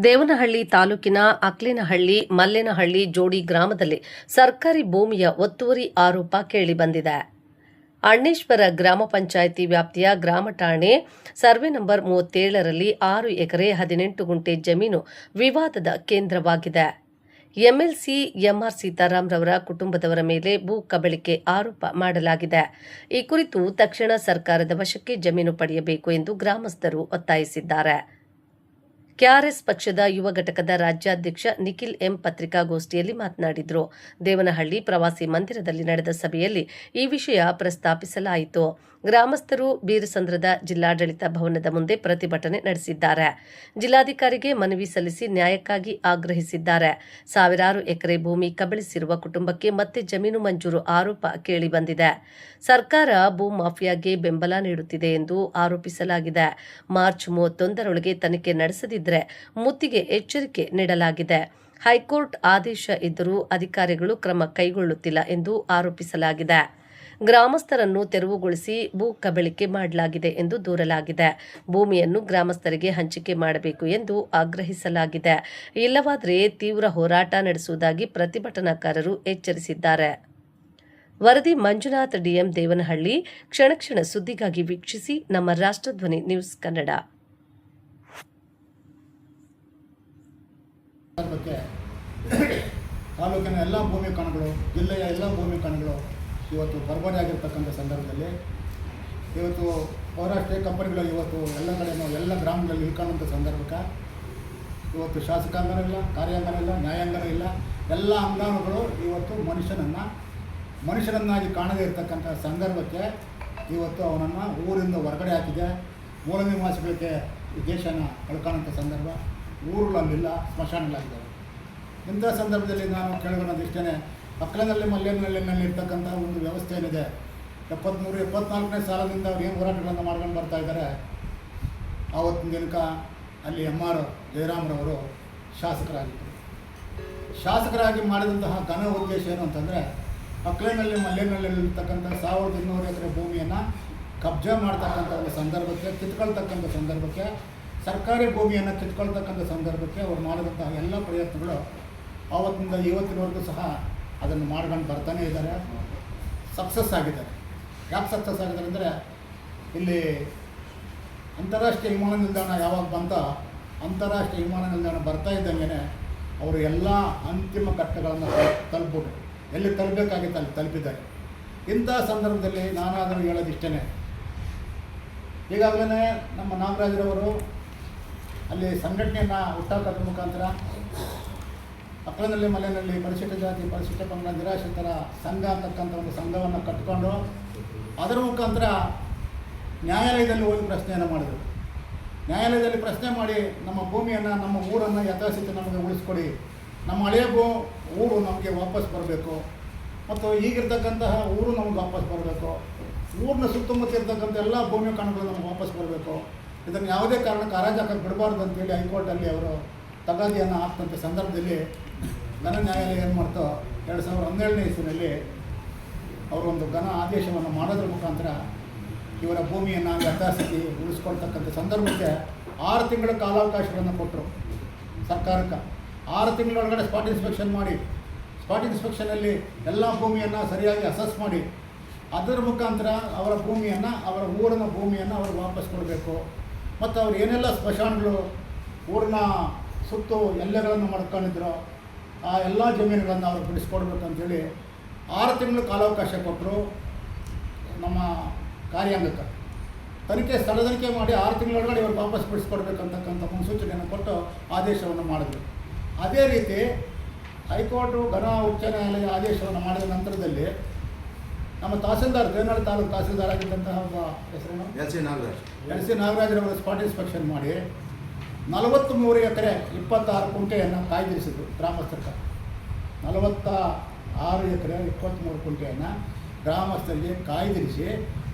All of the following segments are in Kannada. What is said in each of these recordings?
ದೇವನಹಳ್ಳಿ ತಾಲೂಕಿನ ಅಕ್ಲೇನಹಳ್ಳಿ ಮಲ್ಲೇನಹಳ್ಳಿ ಜೋಡಿ ಗ್ರಾಮದಲ್ಲಿ ಸರ್ಕಾರಿ ಭೂಮಿಯ ಒತ್ತುವರಿ ಆರೋಪ ಕೇಳಿಬಂದಿದೆ. ಅಣ್ಣೇಶ್ವರ ಗ್ರಾಮ ಪಂಚಾಯಿತಿ ವ್ಯಾಪ್ತಿಯ ಗ್ರಾಮ ಠಾಣೆ ಸರ್ವೆ ನಂಬರ್ 37ರಲ್ಲಿ 6 ಎಕರೆ 18 ಗುಂಟೆ ಜಮೀನು ವಿವಾದದ ಕೇಂದ್ರವಾಗಿದೆ. ಎಂಎಲ್ಸಿ ಎಂಆರ್ ಸೀತಾರಾಮ್ ರವರ ಕುಟುಂಬದವರ ಮೇಲೆ ಭೂ ಕಬಳಿಕೆ ಆರೋಪ ಮಾಡಲಾಗಿದೆ. ಈ ಕುರಿತು ತಕ್ಷಣ ಸರ್ಕಾರದ ವಶಕ್ಕೆ ಜಮೀನು ಪಡೆಯಬೇಕು ಎಂದು ಗ್ರಾಮಸ್ಥರು ಒತ್ತಾಯಿಸಿದ್ದಾರೆ. ಕೆಆರ್ಎಸ್ ಪಕ್ಷದ ಯುವ ಘಟಕದ ರಾಜ್ಯಾಧ್ಯಕ್ಷ ನಿಖಿಲ್ ಎಂ ಪತ್ರಿಕಾಗೋಷ್ಠಿಯಲ್ಲಿ ಮಾತನಾಡಿದರು. ದೇವನಹಳ್ಳಿ ಪ್ರವಾಸಿ ಮಂದಿರದಲ್ಲಿ ನಡೆದ ಸಭೆಯಲ್ಲಿ ಈ ವಿಷಯ ಪ್ರಸ್ತಾಪಿಸಲಾಯಿತು. ಗ್ರಾಮಸ್ಥರು ಬೀರಸಂದ್ರದ ಜಿಲ್ಲಾಡಳಿತ ಭವನದ ಮುಂದೆ ಪ್ರತಿಭಟನೆ ನಡೆಸಿದ್ದಾರೆ. ಜಿಲ್ಲಾಧಿಕಾರಿಗೆ ಮನವಿ ಸಲ್ಲಿಸಿ ನ್ಯಾಯಕ್ಕಾಗಿ ಆಗ್ರಹಿಸಿದ್ದಾರೆ. ಸಾವಿರಾರು ಎಕರೆ ಭೂಮಿ ಕಬಳಿಸಿರುವ ಕುಟುಂಬಕ್ಕೆ ಮತ್ತೆ ಜಮೀನು ಮಂಜೂರು ಆರೋಪ ಕೇಳಿಬಂದಿದೆ. ಸರ್ಕಾರ ಭೂ ಮಾಫಿಯಾಗೆ ಬೆಂಬಲ ನೀಡುತ್ತಿದೆ ಎಂದು ಆರೋಪಿಸಲಾಗಿದೆ. ಮಾರ್ಚ್ 31ರೊಳಗೆ ತನಿಖೆ ನಡೆಸದಿದ್ದರೆ ಮುತ್ತಿಗೆ ಎಚ್ಚರಿಕೆ ನೀಡಲಾಗಿದೆ. ಹೈಕೋರ್ಟ್ ಆದೇಶ ಇದ್ದರೂ ಅಧಿಕಾರಿಗಳು ಕ್ರಮ ಕೈಗೊಳ್ಳುತ್ತಿಲ್ಲ ಎಂದು ಆರೋಪಿಸಲಾಗಿದೆ. ಗ್ರಾಮಸ್ಥರನ್ನು ತೆರವುಗೊಳಿಸಿ ಭೂ ಕಬಳಿಕೆ ಮಾಡಲಾಗಿದೆ ಎಂದು ದೂರಲಾಗಿದೆ. ಭೂಮಿಯನ್ನು ಗ್ರಾಮಸ್ಥರಿಗೆ ಹಂಚಿಕೆ ಮಾಡಬೇಕು ಎಂದು ಆಗ್ರಹಿಸಲಾಗಿದೆ. ಇಲ್ಲವಾದರೆ ತೀವ್ರ ಹೋರಾಟ ನಡೆಸುವುದಾಗಿ ಪ್ರತಿಭಟನಾಕಾರರು ಎಚ್ಚರಿಸಿದ್ದಾರೆ. ವರದಿ ಮಂಜುನಾಥ್ ಡಿಎಂ ದೇವನಹಳ್ಳಿ. ಕ್ಷಣ ಕ್ಷಣ ಸುದ್ದಿಗಾಗಿ ವೀಕ್ಷಿಸಿ ನಮ್ಮ ರಾಷ್ಟ್ರಧ್ವನಿ ನ್ಯೂಸ್ ಕನ್ನಡ. ತಾಲೂಕಿನ ಎಲ್ಲ ಭೂಮಿ ಕಣಗಳು, ಜಿಲ್ಲೆಯ ಎಲ್ಲ ಭೂಮಿ ಕಣಗಳು ಇವತ್ತು ಬರ್ಬರಿ ಆಗಿರ್ತಕ್ಕಂಥ ಸಂದರ್ಭದಲ್ಲಿ ಇವತ್ತು ಪೌರಾಷ್ಟ್ರೀಯ ಕಂಪನಿಗಳು ಇವತ್ತು ಎಲ್ಲ ಕಡೆಯೂ ಎಲ್ಲ ಗ್ರಾಮಗಳಲ್ಲಿ ಇಳ್ಕೊಳ್ಳುವಂಥ ಸಂದರ್ಭಕ್ಕೆ ಇವತ್ತು ಶಾಸಕಾಂಗನ ಇಲ್ಲ, ಕಾರ್ಯಾಂಗನ ಇಲ್ಲ, ನ್ಯಾಯಾಂಗನ ಇಲ್ಲ. ಎಲ್ಲ ಅಂಗಾಂಗಗಳು ಇವತ್ತು ಮನುಷ್ಯನನ್ನಾಗಿ ಕಾಣದೇ ಇರತಕ್ಕಂಥ ಸಂದರ್ಭಕ್ಕೆ ಇವತ್ತು ಅವನನ್ನು ಊರಿಂದ ಹೊರಗಡೆ ಹಾಕಿದೆ. ಮೂಲ ನಿವಾಸಿಗಳಿಗೆ ಈ ದೇಶನ ಕಳ್ಕೊಳ್ಳೋಂಥ ಸಂದರ್ಭ. ಊರುಗಳಲ್ಲಿಲ್ಲ, ಸ್ಮಶಾನಗಳಾಗಿದ್ದಾವೆ. ಇಂಥ ಸಂದರ್ಭದಲ್ಲಿ ನಾನು ಕೇಳ್ಕೊಳ್ಳೋದು ಇಷ್ಟೇ, ಅಕ್ಲೇನಹಳ್ಳಿ ಮಲ್ಲೇನಹಳ್ಳಿನಲ್ಲಿ ಇರ್ತಕ್ಕಂಥ ಒಂದು ವ್ಯವಸ್ಥೆ ಏನಿದೆ, 73-74ನೇ ಸಾಲದಿಂದ ಅವ್ರು ಏನು ಹೋರಾಟಗಳನ್ನು ಮಾಡ್ಕೊಂಡು ಬರ್ತಾ ಇದ್ದಾರೆ. ಆವತ್ತಿನ ದಿನಕ್ಕೆ ಅಲ್ಲಿ MR ಜಯರಾಮ್ರವರು ಶಾಸಕರಾಗಿ ಮಾಡಿದಂತಹ ಘನ ಉದ್ದೇಶ ಏನು ಅಂತಂದರೆ, ಅಕ್ಲೇನಹಳ್ಳಿ ಮಲ್ಲೇನಹಳ್ಳಿಯಲ್ಲಿ ಇರ್ತಕ್ಕಂಥ 1200 ಎಕರೆ ಭೂಮಿಯನ್ನು ಕಬ್ಜಾ ಮಾಡ್ತಕ್ಕಂಥ ಒಂದು ಸಂದರ್ಭಕ್ಕೆ, ಕಿತ್ಕೊಳ್ತಕ್ಕಂಥ ಸಂದರ್ಭಕ್ಕೆ, ಸರ್ಕಾರಿ ಭೂಮಿಯನ್ನು ಕಿತ್ಕೊಳ್ತಕ್ಕಂಥ ಸಂದರ್ಭಕ್ಕೆ ಅವರು ಮಾಡಿದಂತಹ ಎಲ್ಲ ಪ್ರಯತ್ನಗಳು ಆವತ್ತಿನಿಂದ ಇವತ್ತಿನವರೆಗೂ ಸಹ ಅದನ್ನು ಮಾಡ್ಕೊಂಡು ಬರ್ತಾನೆ ಇದ್ದಾರೆ. ಸಕ್ಸಸ್ ಆಗಿದ್ದಾರೆ. ಯಾಕೆ ಸಕ್ಸಸ್ ಆಗಿದ್ದಾರೆ ಅಂದರೆ, ಇಲ್ಲಿ ಅಂತಾರಾಷ್ಟ್ರೀಯ ವಿಮಾನ ನಿಲ್ದಾಣ ಯಾವಾಗ ಬಂತೋ, ಅಂತಾರಾಷ್ಟ್ರೀಯ ವಿಮಾನ ನಿಲ್ದಾಣ ಬರ್ತಾ ಇದ್ದಂಗೆ ಅವರು ಎಲ್ಲ ಅಂತಿಮ ಘಟ್ಟಗಳನ್ನು ತಲುಪಿಬಿಟ್ಟು ಎಲ್ಲಿ ತಲುಪಬೇಕಾಗಿತ್ತು ಅಲ್ಲಿ ತಲುಪಿದ್ದಾರೆ. ಇಂಥ ಸಂದರ್ಭದಲ್ಲಿ ನಾನಾದರೂ ಹೇಳೋದಿಷ್ಟೇ, ಈಗಾಗಲೇ ನಮ್ಮ ನಾಗರಾಜರವರು ಅಲ್ಲಿ ಸಂಘಟನೆಯನ್ನು ಹುಟ್ಟಾಕೋದ್ರ ಮುಖಾಂತರ ಅಕ್ಲೇನಹಳ್ಳಿ ಮಲೆಯಲ್ಲಿ ಪರಿಶಿಷ್ಟ ಜಾತಿ ಪರಿಶಿಷ್ಟ ಪಂಗಡ ನಿರಾಶ್ರಿತರ ಸಂಘ ಅಂತಕ್ಕಂಥ ಒಂದು ಸಂಘವನ್ನು ಕಟ್ಟಿಕೊಂಡು ಅದರ ಮುಖಾಂತರ ನ್ಯಾಯಾಲಯದಲ್ಲಿ ಹೋಗಿ ಪ್ರಶ್ನೆಯನ್ನು ಮಾಡಿದರು. ನ್ಯಾಯಾಲಯದಲ್ಲಿ ಪ್ರಶ್ನೆ ಮಾಡಿ ನಮ್ಮ ಭೂಮಿಯನ್ನು, ನಮ್ಮ ಊರನ್ನು ಯಥಾಸ್ಥಿತಿ ನಮಗೆ ಉಳಿಸ್ಕೊಡಿ, ನಮ್ಮ ಹಳೆಯ ಊರು ನಮಗೆ ವಾಪಸ್ ಬರಬೇಕು, ಮತ್ತು ಈಗಿರ್ತಕ್ಕಂತಹ ಊರು ನಮಗೆ ವಾಪಸ್ ಬರಬೇಕು, ಊರಿನ ಸುತ್ತಮುತ್ತ ಇರ್ತಕ್ಕಂಥ ಎಲ್ಲ ಭೂಮಿ ಕಣಗಳು ನಮಗೆ ವಾಪಸ್ ಬರಬೇಕು, ಇದನ್ನು ಯಾವುದೇ ಕಾರಣಕ್ಕೆ ಹರಾಜಾಕಕ್ಕೆ ಬಿಡಬಾರ್ದು ಅಂತೇಳಿ ಹೈಕೋರ್ಟಲ್ಲಿ ಅವರು ತಗಾದಿಯನ್ನು ಹಾಕ್ತಂಥ ಸಂದರ್ಭದಲ್ಲಿ ಘನ ನ್ಯಾಯಾಲಯ ಏನು ಮಾಡ್ತೋ 2017ನೇ ಇಸ್ವಿನಲ್ಲಿ ಅವರೊಂದು ಘನ ಆದೇಶವನ್ನು ಮಾಡೋದ್ರ ಮುಖಾಂತರ ಇವರ ಭೂಮಿಯನ್ನು ಯಥಾಸ್ಥಿತಿ ಉಳಿಸ್ಕೊಳ್ತಕ್ಕಂಥ ಸಂದರ್ಭಕ್ಕೆ 6 ತಿಂಗಳ ಕಾಲಾವಕಾಶಗಳನ್ನು ಕೊಟ್ಟರು ಸರ್ಕಾರಕ್ಕೆ. 6 ತಿಂಗಳೊಳಗಡೆ ಸ್ಪಾಟ್ ಇನ್ಸ್ಪೆಕ್ಷನ್ ಮಾಡಿ, ಸ್ಪಾಟ್ ಇನ್ಸ್ಪೆಕ್ಷನಲ್ಲಿ ಎಲ್ಲ ಭೂಮಿಯನ್ನು ಸರಿಯಾಗಿ ಅಸೆಸ್ ಮಾಡಿ ಅದರ ಮುಖಾಂತರ ಅವರ ಭೂಮಿಯನ್ನು, ಅವರ ಊರಿನ ಭೂಮಿಯನ್ನು ಅವ್ರಿಗೆ ವಾಪಸ್ ಕೊಡಬೇಕು. ಮತ್ತು ಅವ್ರು ಏನೆಲ್ಲ ಸ್ಮಶಾನಗಳು ಊರಿನ ಸುತ್ತು ಎಲ್ಲೆಗಳನ್ನು ಮಾಡ್ಕೊಂಡಿದ್ರು ಆ ಎಲ್ಲ ಜಮೀನುಗಳನ್ನು ಅವ್ರಿಗೆ ಬಿಡಿಸ್ಕೊಡ್ಬೇಕು ಅಂಥೇಳಿ 6 ತಿಂಗಳು ಕಾಲಾವಕಾಶ ಕೊಟ್ಟರು. ನಮ್ಮ ಕಾರ್ಯಾಂಗಕ್ಕೆ ಸ್ಥಳ ತನಿಖೆ ಮಾಡಿ 6 ತಿಂಗಳೊಳಗಡೆ ಇವ್ರು ವಾಪಸ್ ಬಿಡಿಸ್ಕೊಡ್ಬೇಕಂತಕ್ಕಂಥ ಮುನ್ಸೂಚನೆಯನ್ನು ಕೊಟ್ಟು ಆದೇಶವನ್ನು ಮಾಡಿದ್ರು. ಅದೇ ರೀತಿ ಹೈಕೋರ್ಟು ಘನ ಉಚ್ಚ ನ್ಯಾಯಾಲಯ ಆದೇಶವನ್ನು ಮಾಡಿದ ನಂತರದಲ್ಲಿ ನಮ್ಮ ತಹಸೀಲ್ದಾರ್, ದೇವನಹಳ್ಳಿ ತಾಲೂಕು ತಹಸೀಲ್ದಾರ್ ಆಗಿದ್ದಂತಹ ಒಬ್ಬ ಹೆಸರೇನು ಎಲ್ ಸಿ ನಾಗರಾಜರವರು ಸ್ಪಾಟ್ ಇನ್ಸ್ಪೆಕ್ಷನ್ ಮಾಡಿ 43 ಎಕರೆ 26 ಕುಂಟೆಯನ್ನು ಕಾಯ್ದಿರಿಸಿದ್ರು ಗ್ರಾಮಸ್ಥರಿಗೆ. 46 ಎಕರೆ 23 ಕುಂಟೆಯನ್ನು ಗ್ರಾಮಸ್ಥರಿಗೆ ಕಾಯ್ದಿರಿಸಿ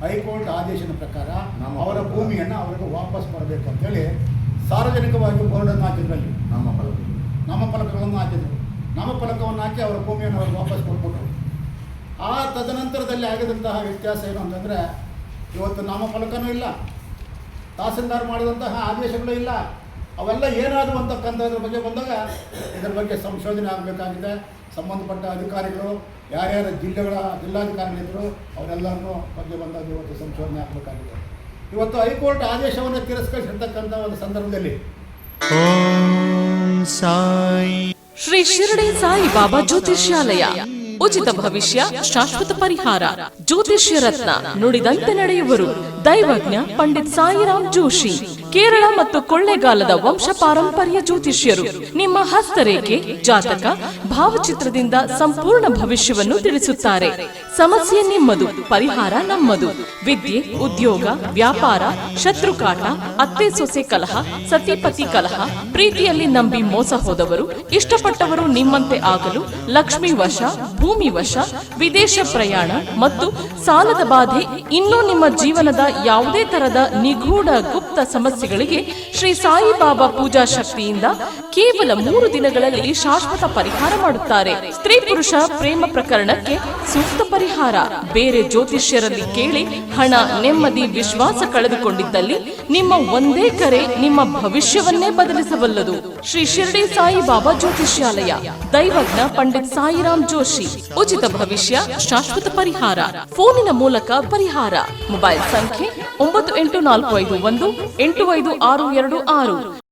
ಹೈಕೋರ್ಟ್ ಆದೇಶದ ಪ್ರಕಾರ ಅವರ ಭೂಮಿಯನ್ನು ಅವರಿಗೆ ವಾಪಸ್ ಬರಬೇಕು ಅಂತೇಳಿ ಸಾರ್ವಜನಿಕವಾಗಿ ಬೋರ್ಡನ್ನು ಹಾಕಿದ್ರಲ್ಲಿ ನಾಮಫಲಕಗಳನ್ನು ಹಾಕಿದ್ರು. ನಾಮಫಲಕವನ್ನು ಹಾಕಿ ಅವರ ಭೂಮಿಯನ್ನು ಅವ್ರಿಗೆ ವಾಪಸ್ ಕೊಟ್ಬಿಟ್ರು. ಆ ತದನಂತರದಲ್ಲಿ ಆಗಿದಂತಹ ವ್ಯತ್ಯಾಸ ಏನು ಅಂತಂದರೆ, ಇವತ್ತು ನಾಮಫಲಕನೂ ಇಲ್ಲ, ತಹಸೀಲ್ದಾರ್ ಮಾಡಿದಂತಹ ಆದೇಶಗಳು ಇಲ್ಲ, ಅವೆಲ್ಲ ಏನಾದವು ಅಂತಕ್ಕಂಥದ್ರ ಬಗ್ಗೆ ಬಂದಾಗ ಇದರ ಬಗ್ಗೆ ಸಂಶೋಧನೆ ಆಗಬೇಕಾಗಿದೆ. ಸಂಬಂಧಪಟ್ಟ ಅಧಿಕಾರಿಗಳು ಯಾರ್ಯಾರ ಜಿಲ್ಲಾಧಿಕಾರಿಗಳಿದ್ದರು ಅವರೆಲ್ಲರನ್ನೂ ಬಗ್ಗೆ ಬಂದಾಗ ಇವತ್ತು ಸಂಶೋಧನೆ ಆಗಬೇಕಾಗಿದೆ. ಇವತ್ತು ಹೈಕೋರ್ಟ್ ಆದೇಶವನ್ನು ತಿರಸ್ಕರಿಸಿರ್ತಕ್ಕಂಥ ಒಂದು ಸಂದರ್ಭದಲ್ಲಿ ಶ್ರೀ ಶಿರಡಿ ಸಾಯಿ ಬಾಬಾ ಜ್ಯೋತಿಷ್ಯಾಲಯ ಉಚಿತ ಭವಿಷ್ಯ ಶಾಶ್ವತ ಪರಿಹಾರ ಜ್ಯೋತಿಷ್ಯ ರತ್ನ ನುಡಿದಂತೆ ನಡೆಯುವರು ದೈವಜ್ಞ ಪಂಡಿತ್ ಸಾಯಿರಾಮ್ ಜೋಶಿ ಕೇರಳ ಮತ್ತು ಕೊಳ್ಳೇಗಾಲದ ವಂಶ ಪಾರಂಪರ್ಯ ಜ್ಯೋತಿಷ್ಯರು ನಿಮ್ಮ ಹಸ್ತರೇಖೆ ಜಾತಕ ಭಾವಚಿತ್ರದಿಂದ ಸಂಪೂರ್ಣ ಭವಿಷ್ಯವನ್ನು ತಿಳಿಸುತ್ತಾರೆ. ಸಮಸ್ಯೆ ನಿಮ್ಮದು, ಪರಿಹಾರ ನಮ್ಮದು. ವಿದ್ಯೆ, ಉದ್ಯೋಗ, ವ್ಯಾಪಾರ, ಶತ್ರುಕಾಟ, ಅತ್ತೆ ಸೊಸೆ ಕಲಹ, ಸತಿಪತಿ ಕಲಹ, ಪ್ರೀತಿಯಲ್ಲಿ ನಂಬಿ ಮೋಸ ಹೋದವರು, ಇಷ್ಟಪಟ್ಟವರು ನಿಮ್ಮಂತೆ ಆಗಲು, ಲಕ್ಷ್ಮೀ ವಶ, ಭೂಮಿ ವಶ, ವಿದೇಶ ಪ್ರಯಾಣ ಮತ್ತು ಸಾಲದ ಬಾಧೆ, ಇನ್ನೂ ನಿಮ್ಮ ಜೀವನದ ಯಾವುದೇ ತರದ ನಿಗೂಢ ಗುಪ್ತ ಸಮಸ್ಯೆಗಳಿಗೆ ಶ್ರೀ ಸಾಯಿಬಾಬಾ ಪೂಜಾ ಶಕ್ತಿಯಿಂದ ಕೇವಲ 3 ದಿನಗಳಲ್ಲಿ ಶಾಶ್ವತ ಪರಿಹಾರ ಮಾಡುತ್ತಾರೆ. ಸ್ತ್ರೀ ಪುರುಷ ಪ್ರೇಮ ಪ್ರಕರಣಕ್ಕೆ ಸೂಕ್ತ ಪರಿಹಾರ. ಬೇರೆ ಜ್ಯೋತಿಷ್ಯರಲ್ಲಿ ಕೇಳಿ ಹಣ, ನೆಮ್ಮದಿ, ವಿಶ್ವಾಸ ಕಳೆದುಕೊಂಡಿದ್ದಲ್ಲಿ ನಿಮ್ಮ ಒಂದೇ ಕರೆ ನಿಮ್ಮ ಭವಿಷ್ಯವನ್ನೇ ಬದಲಿಸಬಲ್ಲದು. ಶ್ರೀ ಶಿರಡಿ ಸಾಯಿಬಾಬಾ ಜ್ಯೋತಿಷ್ಯಾಲಯ, ದೈವಜ್ಞ ಪಂಡಿತ್ ಸಾಯಿರಾಮ್ ಜೋಶಿ. ಉಚಿತ ಭವಿಷ್ಯ ಶಾಶ್ವತ ಪರಿಹಾರ. ಫೋನಿನ ಮೂಲಕ ಪರಿಹಾರ. ಮೊಬೈಲ್ ಸಂಖ್ಯೆ 9845185626.